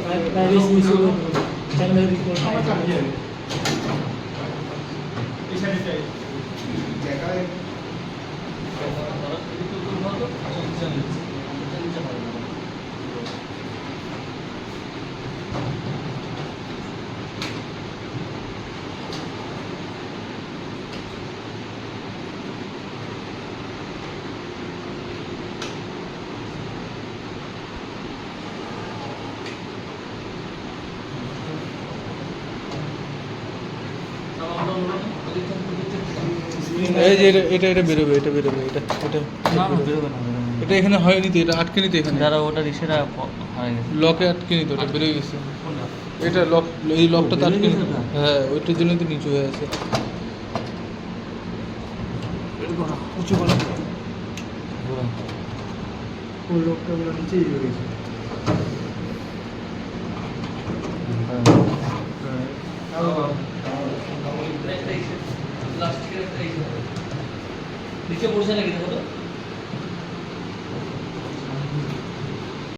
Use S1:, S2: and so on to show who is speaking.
S1: Privacy issue channel report
S2: এই যে এটা বেরোবে, এটা বেরোবে, এটা
S3: না না বেরোবে না
S2: এটা এখানে হয়নি তো, এটা আটকে নিতে এখানে
S3: যারা ওটা সেটা হয়ে গেছে
S2: লকে আটকে নিতে, ওটা বেরোয় গেছে।
S3: কোনটা?
S2: এটা লক, এই লকটা তো
S3: বেরোয়
S2: আটকে
S3: গেছে
S2: নিতে,
S3: ওটা?
S2: হ্যাঁ ওইটার জন্য তো নিচু হয়ে আছে। উঁচু করা
S1: ওই লোকটা ওগুলো নিচেই রয়েছে।
S3: নিচে পড়ছে নাকি দেখো তো